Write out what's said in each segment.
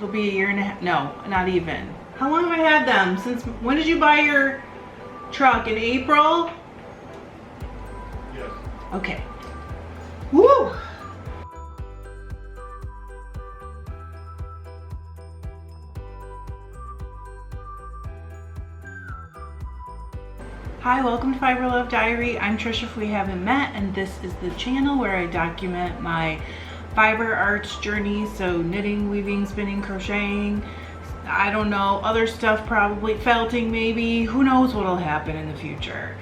It'll be a year and a half. No, not even. How long have I had them? Since when did you buy your truck? In April? Yes. Okay. Woo! Hi, welcome to FiberLoveDiary. I'm Trisha if we haven't met, and this is the channel where I document my fiber arts journey. So knitting, weaving, spinning, crocheting, I don't know, other stuff probably, felting maybe, who knows what'll happen in the future.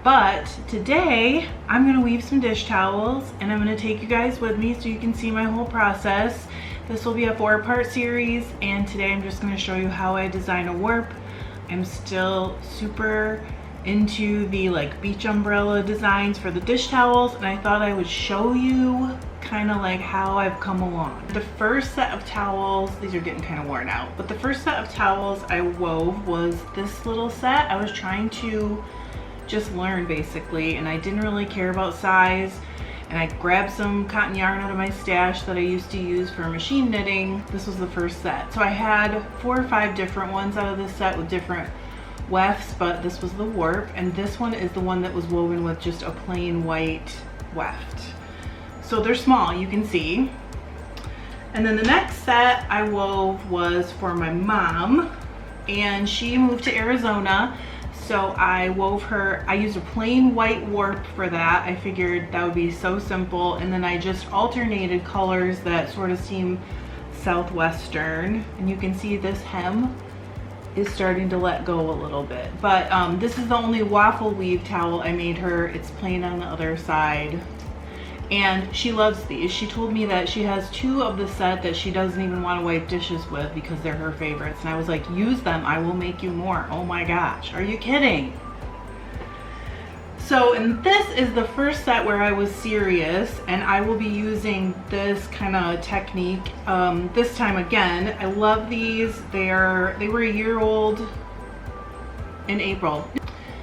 But today I'm gonna weave some dish towels and I'm gonna take you guys with me so you can see my whole process. This will be a 4-part series, and today I'm just gonna show you how I design a warp. I'm still super into the like beach umbrella designs for the dish towels, and I thought I would show you kind of like how I've come along. The first set of towels, these are getting kind of worn out, but the first set of towels I wove was this little set. I was trying to just learn basically, and I didn't really care about size, and I grabbed some cotton yarn out of my stash that I used to use for machine knitting. This was the first set. So I had 4 or 5 different ones out of this set with different wefts, but this was the warp, and this one is the one that was woven with just a plain white weft. So they're small, you can see. And then the next set I wove was for my mom, and she moved to Arizona, so I wove her, I used a plain white warp for that. I figured that would be so simple, and then I just alternated colors that sort of seem southwestern, and you can see this hem is starting to let go a little bit. But this is the only waffle weave towel I made her. It's plain on the other side, and she loves these. She told me that she has 2 of the set that she doesn't even want to wipe dishes with because they're her favorites, and I was like, use them, I will make you more. Oh my gosh, are you kidding? So, and this is the first set where I was serious, and I will be using this kind of technique this time again. I love these. They were a year old in April.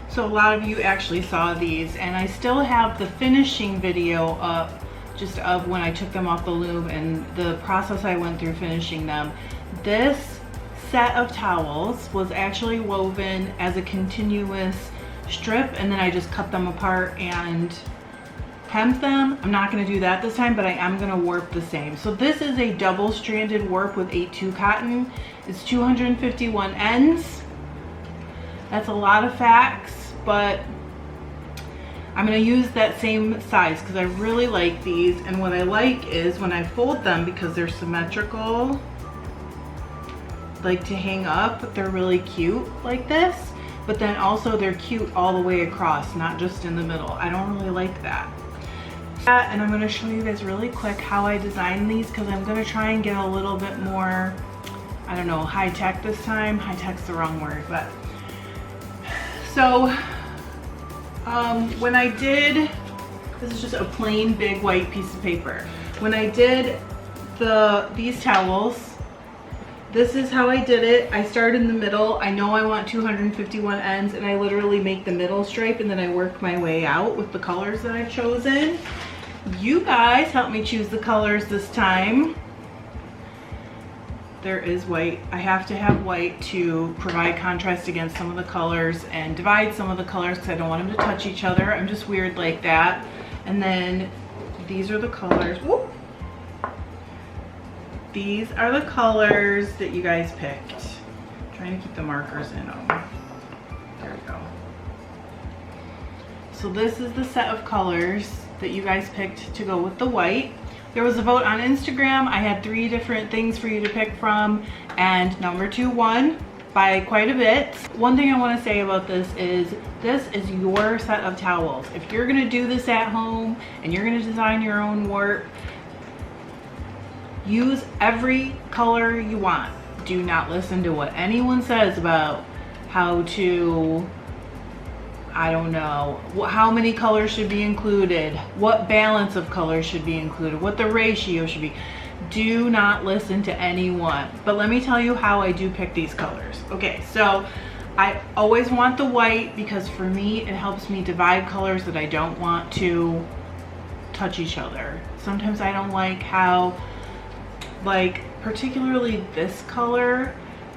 So a lot of you actually saw these, and I still have the finishing video up just of when I took them off the loom and the process I went through finishing them. This set of towels was actually woven as a continuous strip, and then I just cut them apart and hemmed them. I'm not going to do that this time, but I am going to warp the same. So this is a double stranded warp with 8/2 cotton. It's 251 ends. That's a lot of facts, but I'm going to use that same size because I really like these. And what I like is when I fold them, because they're symmetrical, like to hang up, they're really cute like this. But then also they're cute all the way across, not just in the middle. I don't really like that. And I'm gonna show you guys really quick how I design these, because I'm gonna try and get a little bit more, I don't know, high tech this time. High tech's the wrong word, but. So, when I did, this is just a plain big white piece of paper. When I did these towels, this is how I did it. I start in the middle. I know I want 251 ends, and I literally make the middle stripe, and then I work my way out with the colors that I've chosen. You guys helped me choose the colors this time. There is white. I have to have white to provide contrast against some of the colors and divide some of the colors because I don't want them to touch each other. I'm just weird like that. And then these are the colors. Whoop. These are the colors that you guys picked. I'm trying to keep the markers in them. There we go. So this is the set of colors that you guys picked to go with the white. There was a vote on Instagram. I had 3 different things for you to pick from, and number 2 won by quite a bit. One thing I want to say about this is your set of towels. If you're going to do this at home and you're going to design your own warp, use every color you want. Do not listen to what anyone says about how to, I don't know, how many colors should be included, what balance of colors should be included, what the ratio should be. Do not listen to anyone. But let me tell you how I do pick these colors. Okay, so I always want the white because for me it helps me divide colors that I don't want to touch each other. Sometimes I don't like how like particularly this color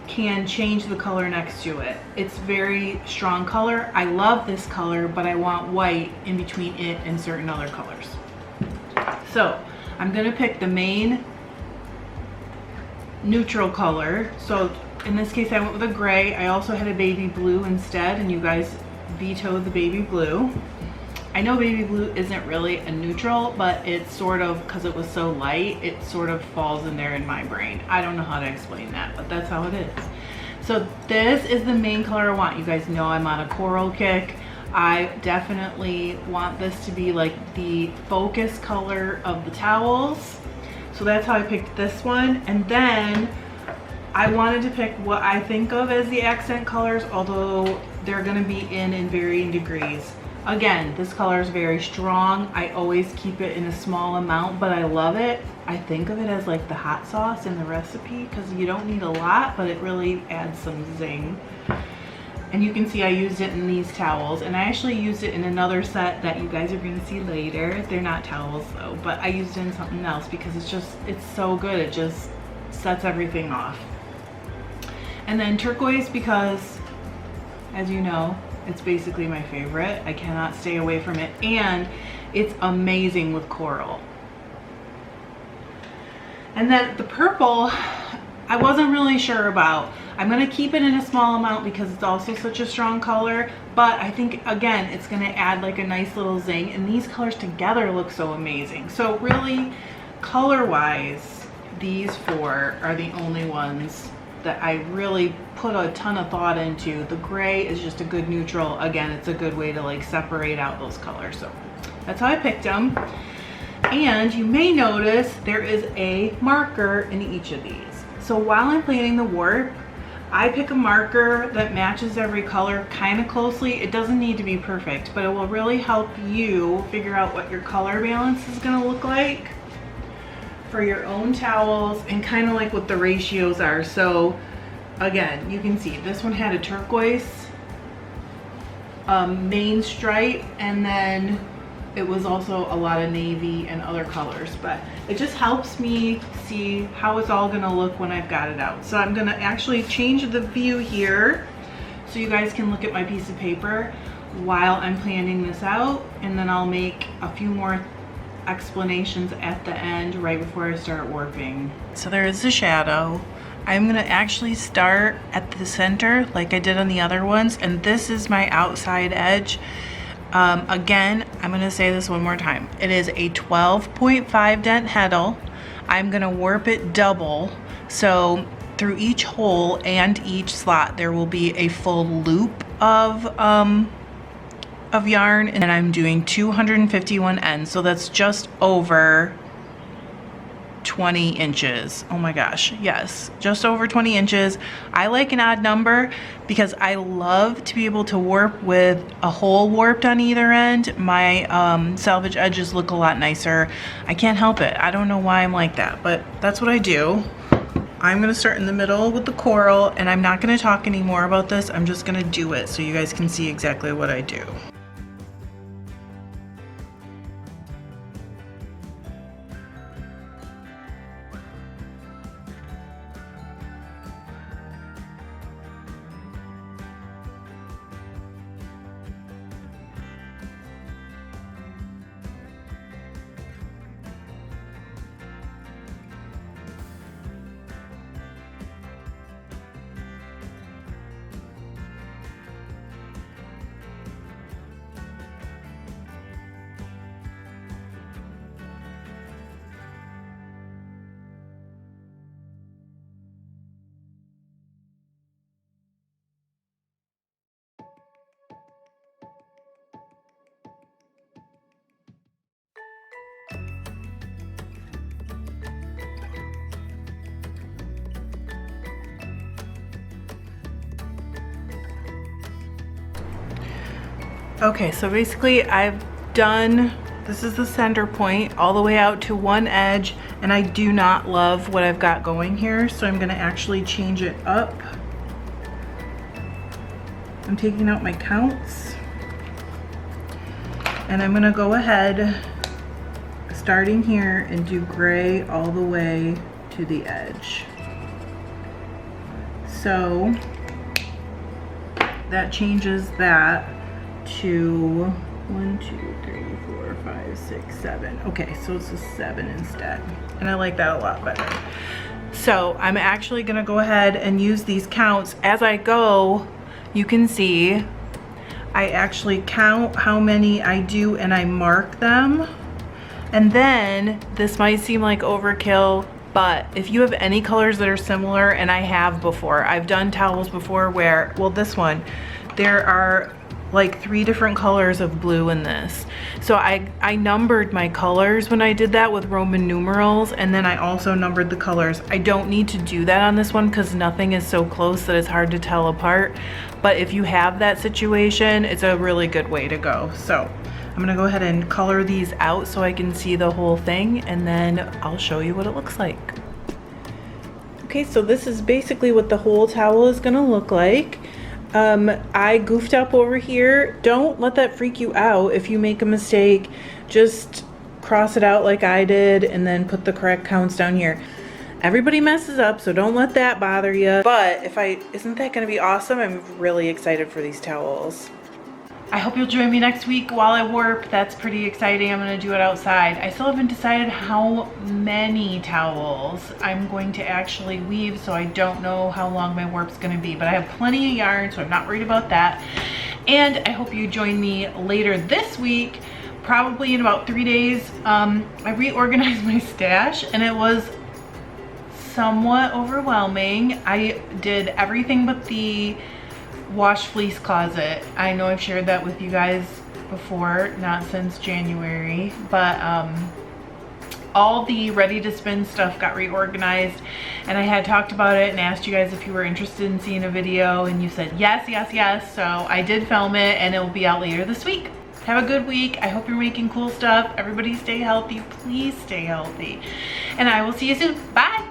can change the color next to it. It's very strong color. I love this color, but I want white in between it and certain other colors. So I'm gonna pick the main neutral color. So in this case I went with a gray. I also had a baby blue instead, and you guys vetoed the baby blue. I know baby blue isn't really a neutral, but it's sort of, because it was so light, it sort of falls in there in my brain. I don't know how to explain that, but that's how it is. So this is the main color I want. You guys know I'm on a coral kick. I definitely want this to be like the focus color of the towels. So that's how I picked this one. And then I wanted to pick what I think of as the accent colors, although they're gonna be in varying degrees. Again, this color is very strong. I always keep it in a small amount, but I love it. I think of it as like the hot sauce in the recipe, because you don't need a lot, but it really adds some zing. And you can see I used it in these towels, and I actually used it in another set that you guys are gonna see later. They're not towels though, but I used it in something else because it's so good. It just sets everything off. And then turquoise, because as you know, it's basically my favorite. I cannot stay away from it, and it's amazing with coral. And then the purple, I wasn't really sure about. I'm gonna keep it in a small amount because it's also such a strong color, but I think again, it's gonna add like a nice little zing, and these colors together look so amazing. So really, color-wise, these four are the only ones that I really put a ton of thought into. The gray is just a good neutral. Again, it's a good way to like separate out those colors. So that's how I picked them. And you may notice there is a marker in each of these. So while I'm planning the warp, I pick a marker that matches every color kind of closely. It doesn't need to be perfect, but it will really help you figure out what your color balance is gonna look like for your own towels, and kind of like what the ratios are. So again, you can see this one had a turquoise main stripe, and then it was also a lot of navy and other colors, but it just helps me see how it's all gonna look when I've got it out. So I'm gonna actually change the view here so you guys can look at my piece of paper while I'm planning this out, and then I'll make a few more explanations at the end right before I start warping. So there is the shadow. I'm gonna actually start at the center like I did on the other ones, and this is my outside edge. Again, I'm gonna say this one more time. It is a 12.5 dent Heddle. I'm gonna warp it double, so through each hole and each slot there will be a full loop of yarn, and I'm doing 251 ends, so that's just over 20 inches. Oh my gosh, yes, just over 20 inches. I like an odd number because I love to be able to warp with a hole warped on either end. My salvage edges look a lot nicer. I can't help it. I don't know why I'm like that, but that's what I do. I'm gonna start in the middle with the coral, and I'm not gonna talk anymore about this. I'm just gonna do it so you guys can see exactly what I do. Okay, so basically I've done, this is the center point all the way out to one edge, and I do not love what I've got going here, so I'm gonna actually change it up. I'm taking out my counts, and I'm gonna go ahead starting here and do gray all the way to the edge. So that changes that to 1, 2, 3, 4, 5, 6, 7. Okay, so it's a 7 instead. And I like that a lot better. So I'm actually gonna go ahead and use these counts. As I go, you can see, I actually count how many I do and I mark them. And then, this might seem like overkill, but if you have any colors that are similar, and I have before, I've done towels before where, well, this one, there are like 3 different colors of blue in this. So I numbered my colors when I did that with Roman numerals, and then I also numbered the colors. I don't need to do that on this one because nothing is so close that it's hard to tell apart. But if you have that situation, it's a really good way to go. So I'm gonna go ahead and color these out so I can see the whole thing, and then I'll show you what it looks like. Okay, so this is basically what the whole towel is gonna look like. I goofed up over here. Don't let that freak you out. If you make a mistake, just cross it out like I did and then put the correct counts down here. Everybody messes up, so don't let that bother you. But isn't that gonna be awesome? I'm really excited for these towels. I hope you'll join me next week while I warp. That's pretty exciting. I'm gonna do it outside. I still haven't decided how many towels I'm going to actually weave, so I don't know how long my warp's gonna be, but I have plenty of yarn, so I'm not worried about that. And I hope you join me later this week, probably in about 3 days. I reorganized my stash and it was somewhat overwhelming. I did everything but the wash fleece closet. I know I've shared that with you guys before, not since January, but all the ready to spin stuff got reorganized, and I had talked about it and asked you guys if you were interested in seeing a video, and you said yes, yes, yes. So I did film it and it will be out later this week. Have a good week. I hope you're making cool stuff. Everybody stay healthy. Please stay healthy. And I will see you soon. Bye.